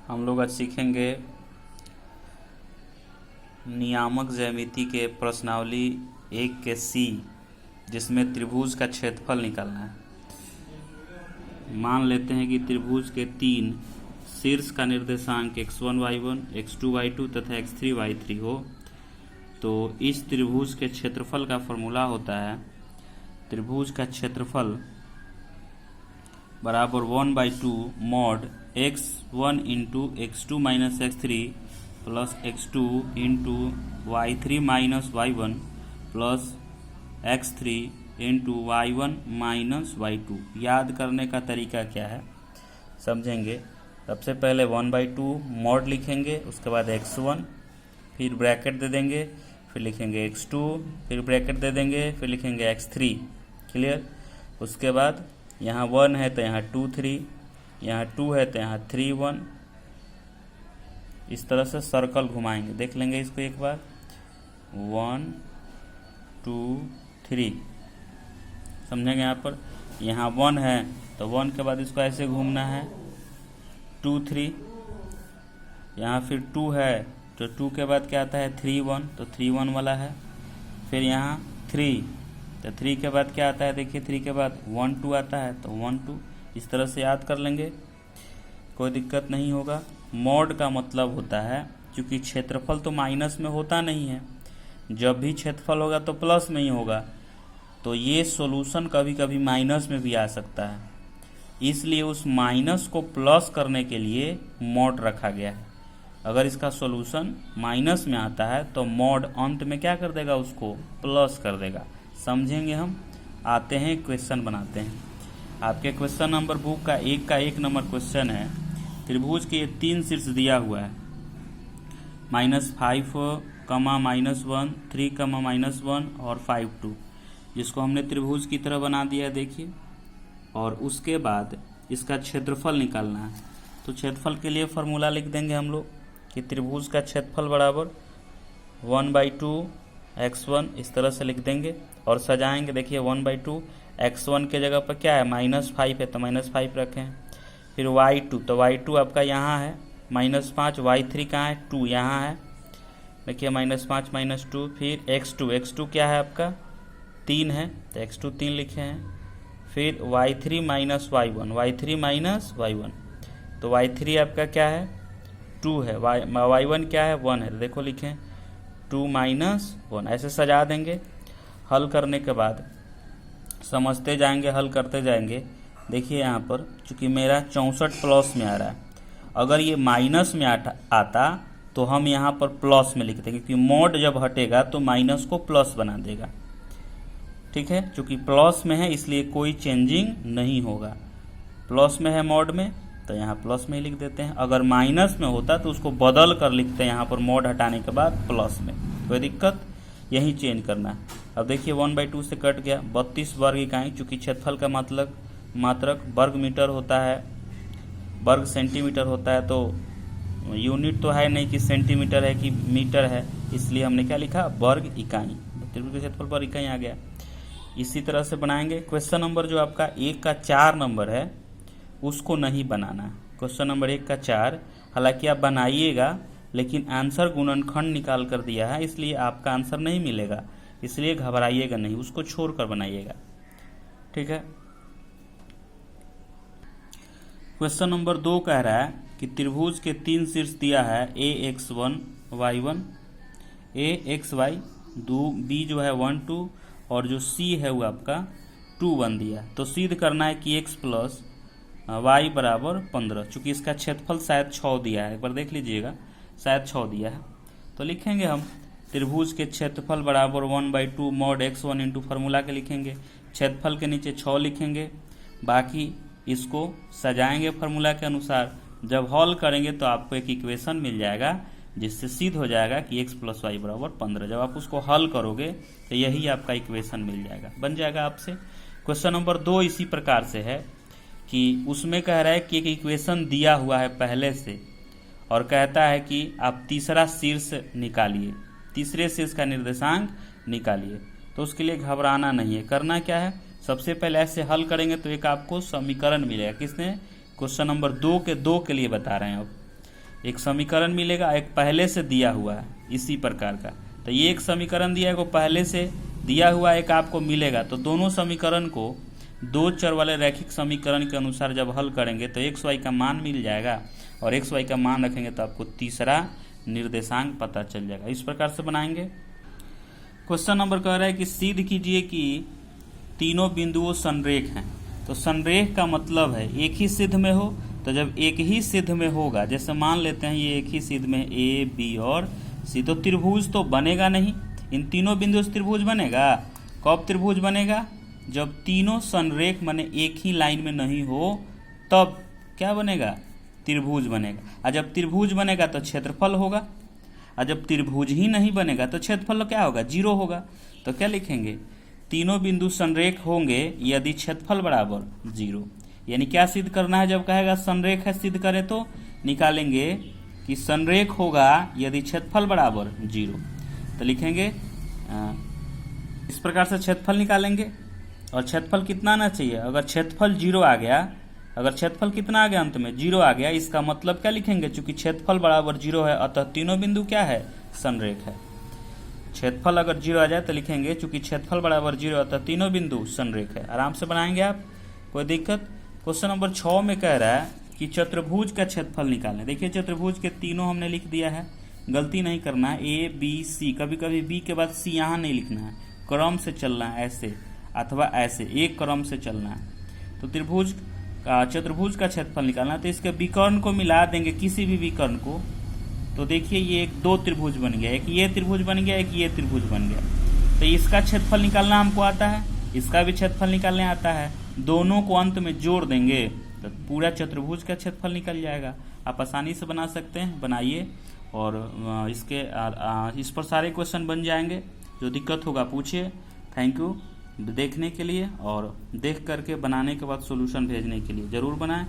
हम लोग आज सीखेंगे नियामक ज्यामिति के प्रश्नावली 1 के सी, जिसमें त्रिभुज का क्षेत्रफल निकालना है। मान लेते हैं कि त्रिभुज के 3 शीर्ष का निर्देशांक x1 y1, x2 y2 तथा x3 y3 हो, तो इस त्रिभुज के क्षेत्रफल का फॉर्मूला होता है त्रिभुज का क्षेत्रफल बराबर 1/2 mod x1 into x2 minus x3 plus x2 into y3 minus y1 plus x3 into y1 minus y2। याद करने का तरीका क्या है समझेंगे। सबसे पहले 1/2 मॉड लिखेंगे, उसके बाद x1, फिर ब्रैकेट दे देंगे, फिर लिखेंगे x2, फिर ब्रैकेट दे देंगे, फिर लिखेंगे x3। क्लियर। उसके बाद यहाँ 1 है तो यहाँ 2 3, यहाँ 2 है तो यहाँ 3 1। इस तरह से सर्कल घुमाएंगे, देख लेंगे इसको एक बार। 1 2 3 समझेंगे। यहाँ पर यहाँ 1 है तो 1 के बाद इसको ऐसे घूमना है 2 3। यहाँ फिर 2 है तो 2 के बाद क्या आता है 3 1, तो 3 1 वाला है। फिर यहाँ 3 तो 3 के बाद क्या आता है, देखिए 3 के बाद 1 2 आता है तो 1 2। इस तरह से याद कर लेंगे, कोई दिक्कत नहीं होगा। मॉड का मतलब होता है, क्योंकि क्षेत्रफल तो माइनस में होता नहीं है, जब भी क्षेत्रफल होगा तो प्लस में ही होगा, तो ये सॉल्यूशन कभी कभी माइनस में भी आ सकता है, इसलिए उस माइनस को प्लस करने के लिए मॉड रखा गया है। अगर इसका सॉल्यूशन माइनस में आता है तो मॉड अंत में क्या कर देगा, उसको प्लस कर देगा। समझेंगे हम। आते हैं क्वेश्चन बनाते हैं। आपके क्वेश्चन नंबर बुक का 1 नंबर क्वेश्चन है। त्रिभुज के ये 3 शीर्ष दिया हुआ है, -5, -1, 3, -1 और 5 2, जिसको हमने त्रिभुज की तरह बना दिया है, देखिए। और उसके बाद इसका क्षेत्रफल निकालना है, तो क्षेत्रफल के लिए फॉर्मूला लिख देंगे हम लोग कि त्रिभुज का क्षेत्रफल बराबर 1/2 x1, इस तरह से लिख देंगे और सजाएंगे। देखिए 1/2 x1 के जगह पर क्या है, -5 है तो -5 रखें। फिर y2, तो y2 आपका यहाँ है -5, y3 कहाँ है, 2 यहाँ है, देखिए -5 -2। फिर x2 क्या है आपका 3 है तो x2 3 लिखे हैं। फिर y3 माइनस y1, तो y3 आपका क्या है 2 है, y1 क्या है 1 है, तो देखो लिखें 2 - 1। ऐसे सजा देंगे। हल करने के बाद समझते जाएंगे, हल करते जाएंगे। देखिए यहाँ पर चूंकि मेरा 64 प्लस में आ रहा है, अगर ये माइनस में आता तो हम यहाँ पर प्लस में लिखते हैं, क्योंकि मॉड जब हटेगा तो माइनस को प्लस बना देगा। ठीक है, चूंकि प्लस में है इसलिए कोई चेंजिंग नहीं होगा। प्लस में है मॉड में तो यहाँ प्लस में ही लिख देते हैं। अगर माइनस में होता तो उसको बदल कर लिखते हैं यहाँ पर मॉड हटाने के बाद प्लस में। कोई दिक्कत, यही चेंज करना है। अब देखिए 1/2 से कट गया 32 वर्ग इकाई, चूँकि क्षेत्रफल का मात्रक वर्ग मीटर होता है, वर्ग सेंटीमीटर होता है, तो यूनिट तो है नहीं कि सेंटीमीटर है कि मीटर है, इसलिए हमने क्या लिखा वर्ग इकाई। त्रिभुज के क्षेत्रफल पर इकाई आ गया। इसी तरह से बनाएंगे। क्वेश्चन नंबर जो आपका 1 का 4 नंबर है उसको नहीं बनाना। क्वेश्चन नंबर 1 का 4 हालांकि आप बनाइएगा, लेकिन आंसर गुणनखंड निकाल कर दिया है, इसलिए आपका आंसर नहीं मिलेगा, इसलिए घबराइएगा नहीं, उसको छोड़कर बनाइएगा। ठीक है। क्वेश्चन नंबर 2 कह रहा है कि त्रिभुज के 3 शीर्ष दिया है ax1 y1, axy, b जो है 1 2 और जो c है वो आपका 2 1 दिया। तो सिद्ध करना है कि x प्लस y बराबर 15। चूँकि इसका क्षेत्रफल शायद 6 दिया है, एक बार देख लीजिएगा, शायद 6 दिया है। तो लिखेंगे हम त्रिभुज के क्षेत्रफल बराबर 1/2 मॉड x1 इंटू फार्मूला के लिखेंगे, क्षेत्रफल के नीचे 6 लिखेंगे, बाकी इसको सजाएंगे फार्मूला के अनुसार। जब हल करेंगे तो आपको एक इक्वेशन मिल जाएगा जिससे सिद्ध हो जाएगा कि x प्लस वाई बराबर 15। जब आप उसको हल करोगे तो यही आपका इक्वेशन मिल जाएगा, बन जाएगा आपसे। क्वेश्चन नंबर 2 इसी प्रकार से है कि उसमें कह रहा है कि एक इक्वेशन दिया हुआ है पहले से और कहता है कि आप तीसरा शीर्ष निकालिए, तीसरे शीर्ष का निर्देशांक निकालिए। तो उसके लिए घबराना नहीं है। करना क्या है, सबसे पहले ऐसे हल करेंगे तो एक आपको समीकरण मिलेगा। किसने, क्वेश्चन नंबर 2 के लिए बता रहे हैं। अब एक समीकरण मिलेगा, एक पहले से दिया हुआ है इसी प्रकार का। तो ये एक समीकरण दिया है, वो पहले से दिया हुआ एक आपको मिलेगा। तो दोनों समीकरण को दो चर वाले रैखिक समीकरण के अनुसार जब हल करेंगे तो एक्स वाई का मान मिल जाएगा, और एक्स वाई का मान रखेंगे तो आपको तीसरा निर्देशांक पता चल जाएगा। इस प्रकार से बनाएंगे। क्वेश्चन नंबर कह रहा है कि सिद्ध कीजिए कि तीनों बिंदुओं संरेख हैं। तो संरेख का मतलब है एक ही सिद्ध में हो। तो जब एक ही सिद्ध में होगा, जैसे मान लेते हैं ये एक ही सिद्ध में ए बी और सी, तो त्रिभुज तो बनेगा नहीं। इन तीनों बिंदुओं से त्रिभुज बनेगा। कब त्रिभुज बनेगा? जब तीनों संरेख माने एक ही लाइन में नहीं हो, तब क्या बनेगा? त्रिभुज बनेगा। और जब त्रिभुज बनेगा तो क्षेत्रफल होगा, और जब त्रिभुज ही नहीं बनेगा तो क्षेत्रफल क्या होगा? 0 होगा। तो क्या लिखेंगे? तीनों बिंदु संरेख होंगे यदि क्षेत्रफल बराबर 0। यानी क्या सिद्ध करना है? जब कहेगा संरेख है सिद्ध करें तो निकालेंगे कि संरेख होगा यदि क्षेत्रफल बराबर 0। तो लिखेंगे इस प्रकार से क्षेत्रफल निकालेंगे। और क्षेत्रफल कितना आना चाहिए? अगर क्षेत्रफल 0 आ गया, अगर क्षेत्रफल कितना आ गया अंत में? 0 आ गया, इसका मतलब क्या लिखेंगे? चूंकि क्षेत्रफल बराबर 0 है अतः तीनों बिंदु क्या है? संरेख है। क्षेत्रफल अगर 0 आ जाए तो लिखेंगे चूंकि क्षेत्रफल बराबर 0 अतः तीनों बिंदु संरेख है। आराम से बनाएंगे आप, कोई दिक्कत? क्वेश्चन नंबर 6 में कह रहा है कि चतुर्भुज का क्षेत्रफल निकालें। देखिए चतुर्भुज के तीनों हमने लिख दिया है, गलती नहीं करना है। ए बी सी, कभी कभी बी के बाद सी यहाँ नहीं लिखना है, क्रम से चलना है, ऐसे अथवा ऐसे, एक क्रम से चलना है। तो त्रिभुज का चतुर्भुज का क्षेत्रफल निकालना है। तो इसके विकर्ण को मिला देंगे, किसी भी विकर्ण को। तो देखिए ये एक दो त्रिभुज बन गया, एक ये त्रिभुज बन गया, एक ये त्रिभुज बन गया। तो इसका क्षेत्रफल निकालना हमको आता है, इसका भी क्षेत्रफल निकालने आता है। दोनों को अंत में जोड़ देंगे तो पूरा चतुर्भुज का क्षेत्रफल निकल जाएगा। आप आसानी से बना सकते हैं, बनाइए। और इसके इस पर सारे क्वेश्चन बन जाएंगे। जो दिक्कत होगा पूछिए। थैंक यू देखने के लिए, और देख करके बनाने के बाद सॉल्यूशन भेजने के लिए ज़रूर बनाएं।